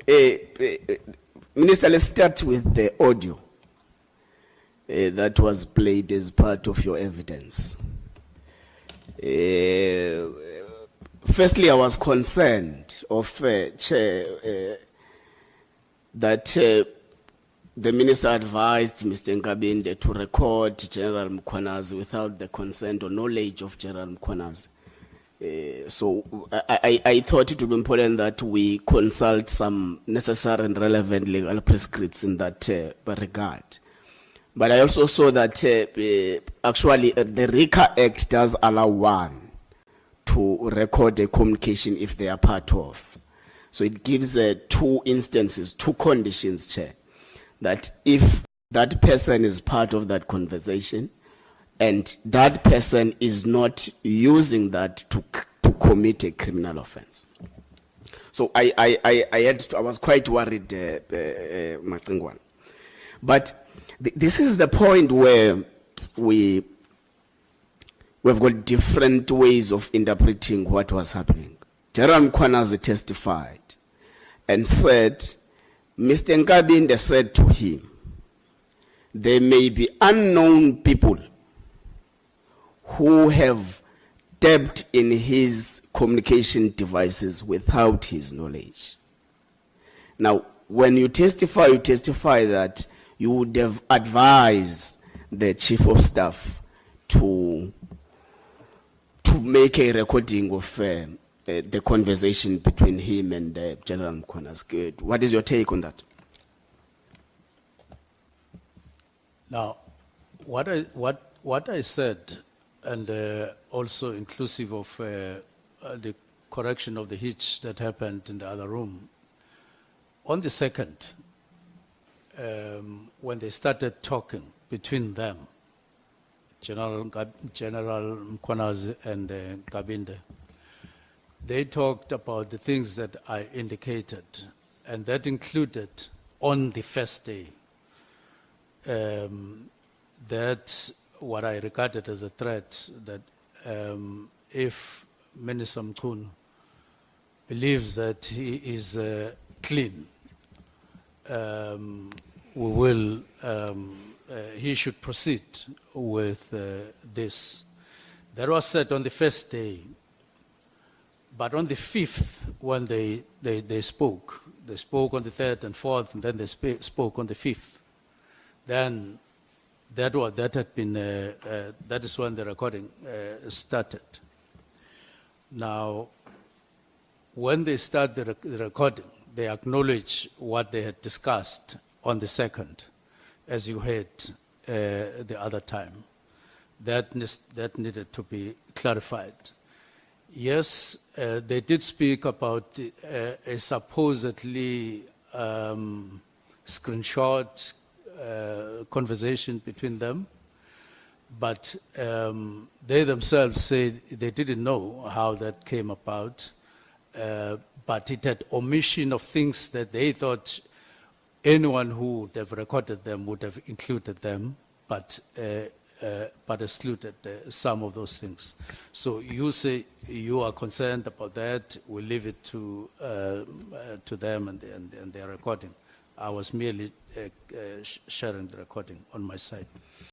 Minister, let's start with the audio that was played as part of your evidence. Firstly, I was concerned of Chair, that the minister advised Mr. Nkabinde to record General Mkhwanazi without the consent or knowledge of General Mkhwanazi. So I thought it would be important that we consult some necessary and relevant legal prescripts in that regard. But I also saw that actually the RICA Act does allow one to record a communication if they are part of. So it gives two instances, two conditions, Chair, that if that person is part of that conversation and that person is not using that to commit a criminal offense. So I was quite worried, Machingwan. But this is the point where we've got different ways of interpreting what was happening. General Mkhwanazi testified and said, Mr. Nkabinde said to him, there may be unknown people who have tapped in his communication devices without his knowledge. Now, when you testify that you would have advised the chief of staff to make a recording of the conversation between him and General Mkhwanazi. What is your take on that? Now, what I said, and also inclusive of the correction of the hitch that happened in the other room, on the second, when they started talking between them, General Mkhwanazi and Nkabinde, they talked about the things that I indicated, and that included on the first day that what I regarded as a threat, that if Minister Mchunu believes that he is clean, he should proceed with this. That was said on the first day. But on the 5th, when they spoke on the 3rd and 4th, and then they spoke on the 5th. Then that is when the recording started. Now, when they start the recording, they acknowledge what they had discussed on the 2nd, as you heard the other time. That needed to be clarified. Yes, they did speak about a supposedly screenshot conversation between them, but they themselves say they didn't know how that came about, but it had omission of things that they thought anyone who would have recorded them would have included them, but excluded some of those things. So you say you are concerned about that. We'll leave it to them and their recording. I was merely sharing the recording on my side.